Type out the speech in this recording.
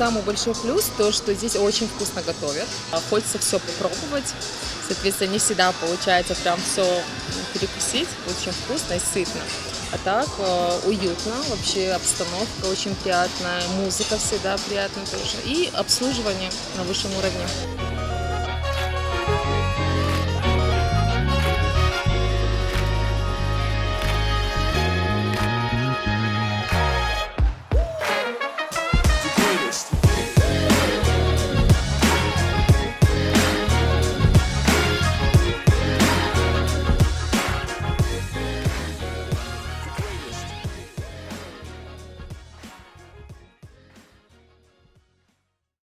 самый большой плюс то, что здесь очень вкусно готовят. Хочется все попробовать. Соответственно, не всегда получается прям все перекусить. Очень вкусно и сытно. А так уютно, вообще обстановка очень приятная, музыка всегда приятная тоже. И обслуживание на высшем уровне.